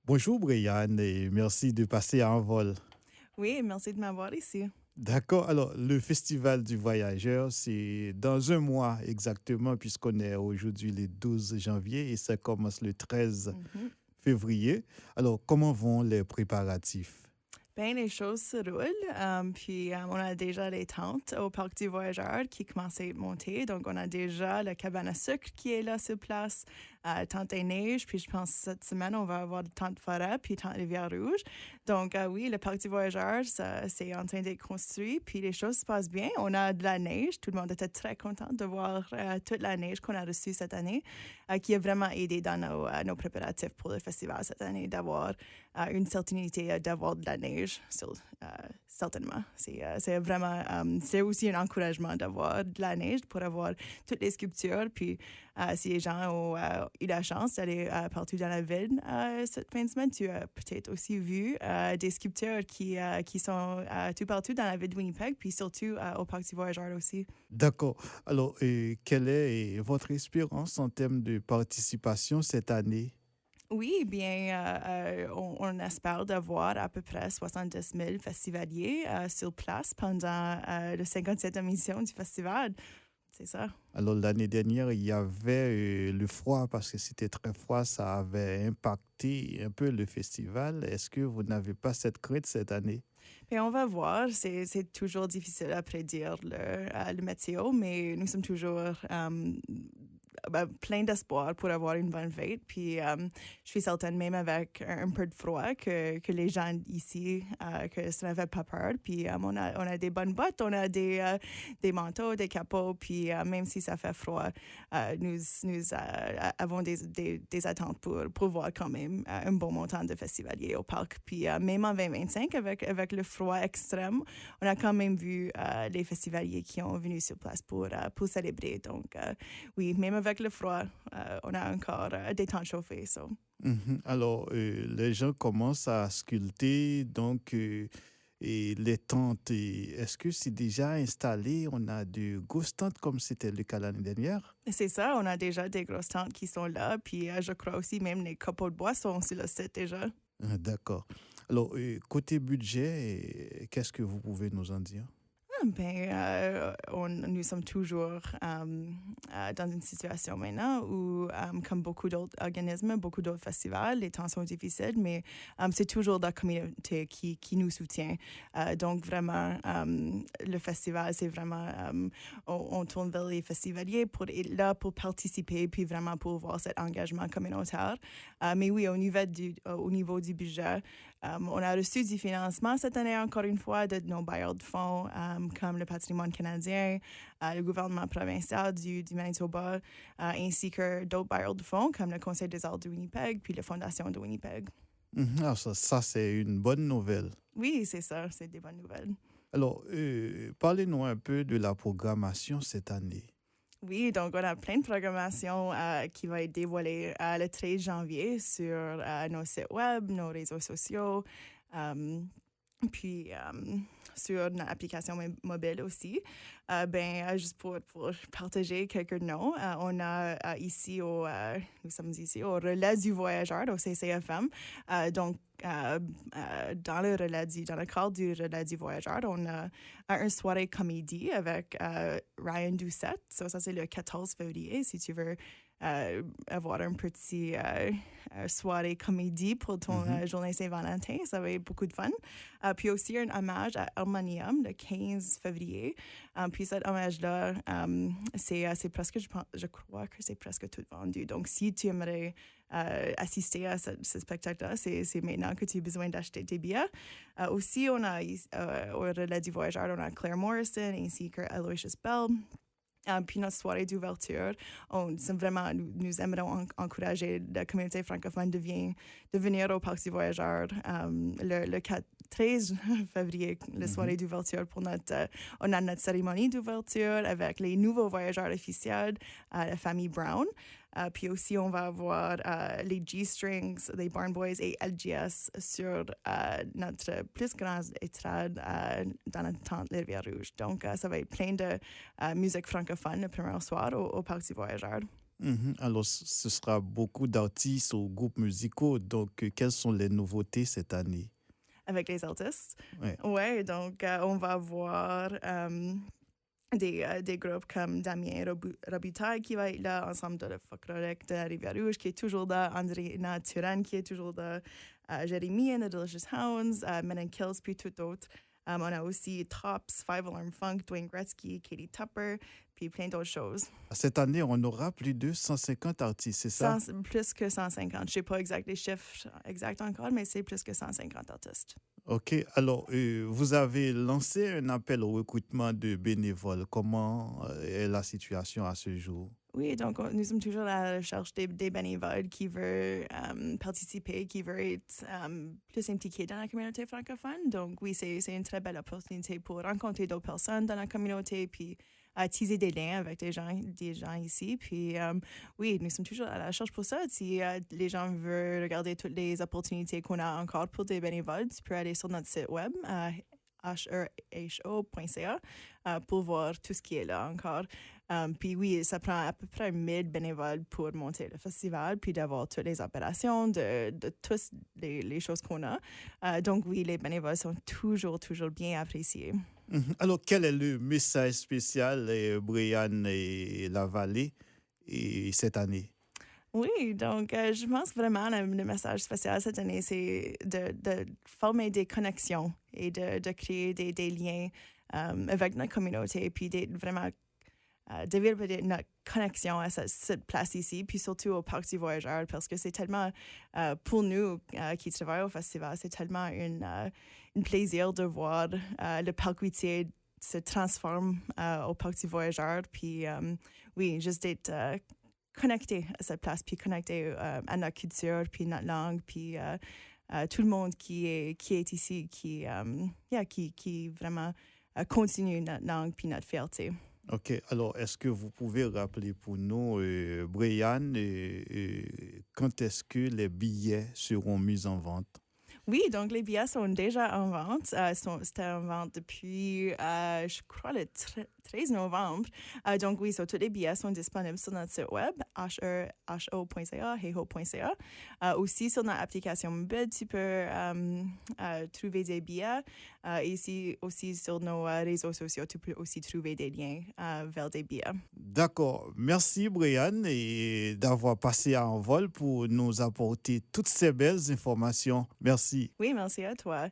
Bonjour Brian et merci de passer en vol. Oui, merci de m'avoir ici. D'accord, alors le Festival du Voyageur, c'est dans un mois exactement, puisqu'on est aujourd'hui le 12 janvier et ça commence le 13 Mhm. février. Alors, comment vont les préparatifs? Bien, les choses se roulent. Puis, on a déjà les tentes au Parc du Voyageur qui commencent à être montées. Donc, on a déjà la cabane à sucre qui est là sur place, tente des neiges. Puis, je pense que cette semaine, on va avoir tente forêt puis tente Rivière-Rouge. Donc, oui, le Parc du Voyageur, c'est en train d'être construit. Puis, les choses se passent bien. On a de la neige. Tout le monde était très content de voir toute la neige qu'on a reçue cette année, qui a vraiment aidé dans nos préparatifs pour le festival cette année, d'avoir une certainité d'avoir de la neige. Certainement. C'est vraiment, c'est aussi un encouragement d'avoir de la neige pour avoir toutes les sculptures. Puis, si les gens ont eu la chance d'aller partout dans la ville cette fin de semaine, tu as peut-être aussi vu des sculptures qui sont tout partout dans la ville de Winnipeg, puis surtout au Parc du Voyageur aussi. D'accord. Alors, quelle est votre espérance en termes de participation cette année? Oui, bien, on espère d'avoir à peu près 70 000 festivaliers sur place pendant la 57e édition du festival. C'est ça. Alors, l'année dernière, il y avait le froid parce que c'était très froid, ça avait impacté un peu le festival. Est-ce que vous n'avez pas cette crainte cette année? Et on va voir. C'est toujours difficile à prédire le météo, mais nous sommes toujours plein d'espoir pour avoir une bonne fête. Puis je suis certaine, même avec un peu de froid, que les gens ici, que ça n'avait pas peur. Puis on a des bonnes bottes, on a des manteaux, des capots. Puis même si ça fait froid, nous avons des attentes pour voir quand même un bon montant de festivaliers au parc. Puis même en 2025, avec le froid extrême, on a quand même vu les festivaliers qui ont venu sur place pour célébrer. Donc, oui, même avec le froid, on a encore des temps chauffés. So. Mhm. Alors, les gens commencent à sculpter, donc, et les tentes, est-ce que c'est déjà installé? On a de grosses tentes comme c'était le cas l'année dernière? C'est ça, on a déjà des grosses tentes qui sont là. Puis, je crois aussi même les copeaux de bois sont sur le site déjà. Ah, d'accord. Alors, côté budget, qu'est-ce que vous pouvez nous en dire? Ben, nous sommes toujours dans une situation maintenant où, comme beaucoup d'autres organismes, beaucoup d'autres festivals, les temps sont difficiles, mais c'est toujours la communauté qui nous soutient. Donc, vraiment, le festival, c'est vraiment, on tourne vers les festivaliers pour être là, pour participer, puis vraiment pour voir cet engagement communautaire. Mais oui, au niveau du budget, on a reçu du financement cette année, encore une fois, de nos bailleurs de fonds, comme le patrimoine canadien, le gouvernement provincial du Manitoba, ainsi que d'autres bailleurs de fonds, comme le Conseil des arts de Winnipeg, puis la Fondation de Winnipeg. Mhm. Ah, ça, c'est une bonne nouvelle. Oui, c'est ça, c'est des bonnes nouvelles. Alors, parlez-nous un peu de la programmation cette année. Oui, donc on a plein de programmations qui va être dévoilée le 13 janvier sur nos sites web, nos réseaux sociaux. Puis sur notre application mobile aussi. Juste pour partager quelques noms, on a nous sommes ici au Relais du Voyageur, au CCFM. Donc, dans le cadre du Relais du Voyageur, on a une soirée comédie avec Ryan Doucette. Ça, c'est le 14 février, si tu veux avoir un petit soirée comédie pour ton journée Saint-Valentin. Ça va être beaucoup de fun. Puis aussi un hommage à Harmonium le 15 février. Puis cet hommage-là, c'est presque, je crois que c'est presque tout vendu. Donc, si tu aimerais assister à ce spectacle-là, c'est maintenant que tu as besoin d'acheter tes billets. Aussi, on a au Relais du Voyageur, on a Claire Morrison ainsi que Aloysius Bell. Puis notre soirée d'ouverture, nous aimerions encourager la communauté francophone de venir au Parc du Voyageur le 13 février, la soirée d'ouverture on a notre cérémonie d'ouverture avec les nouveaux voyageurs officiels, la famille Brown. Puis aussi, on va avoir les G-Strings, les Barn Boys et LGS sur notre plus grande étrade dans la tente Les Rivières Rouges. Donc, ça va être plein de musique francophone le premier soir au Parc du Voyageur. Alors, ce sera beaucoup d'artistes ou groupes musicaux. Donc, quelles sont les nouveautés cette année? avec les artistes. Ouais. Ouais, donc on va voir des groupes comme Damien Robitaille qui va être là, ensemble de le Folklorique de la Rivière-Rouge qui est toujours là, André Turan qui est toujours là, Jérémy and the Delicious Hounds, Men and Kills, puis tout d'autres. On a aussi Tops, Five Alarm Funk, Dwayne Gretzky, Katie Tupper, puis plein d'autres choses. Cette année, on aura plus de 150 artistes, c'est ça? Plus que 150. Je ne sais pas exact les chiffres exacts encore, mais c'est plus que 150 artistes. OK. Alors, vous avez lancé un appel au recrutement de bénévoles. Comment est la situation à ce jour? Oui, donc nous sommes toujours à la recherche des bénévoles qui veulent participer, qui veulent être plus impliqués dans la communauté francophone. Donc oui, c'est une très belle opportunité pour rencontrer d'autres personnes dans la communauté, puis tisser des liens avec des gens ici. Puis oui, nous sommes toujours à la recherche pour ça. Si les gens veulent regarder toutes les opportunités qu'on a encore pour des bénévoles, tu peux aller sur notre site web, hrho.ca, pour voir tout ce qui est là encore. Puis oui, ça prend à peu près 1000 bénévoles pour monter le festival, puis d'avoir toutes les opérations, de toutes les choses qu'on a. Donc oui, les bénévoles sont toujours bien appréciés. Alors, quel est le message spécial, Brian et la Vallée, cette année? Oui, donc je pense vraiment le message spécial cette année, c'est de former des connexions et de créer des liens avec notre communauté, et puis d'être vraiment développer notre connexion à cette place ici, puis surtout au Parc du Voyageur, parce que c'est tellement, pour nous qui travaillons au festival, c'est tellement un plaisir de voir le Parc Whittier se transforme au Parc du Voyageur, puis oui, juste d'être connecté à cette place, puis connecté à notre culture, puis notre langue, puis tout le monde qui est ici, qui vraiment continue notre langue, puis notre fierté. OK. Alors, est-ce que vous pouvez rappeler pour nous, Brian, quand est-ce que les billets seront mis en vente? Oui, donc les billets sont déjà en vente. C'était en vente depuis, je crois, le 13 novembre. Donc oui, tous les billets sont disponibles sur notre site web, ho.ca, heyho.ca. Aussi, sur notre application mobile, tu peux trouver des billets. Ici, aussi sur nos réseaux sociaux, tu peux aussi trouver des liens vers des billets. D'accord. Merci, Brian, et d'avoir passé en vol pour nous apporter toutes ces belles informations. Merci. Oui, merci à toi.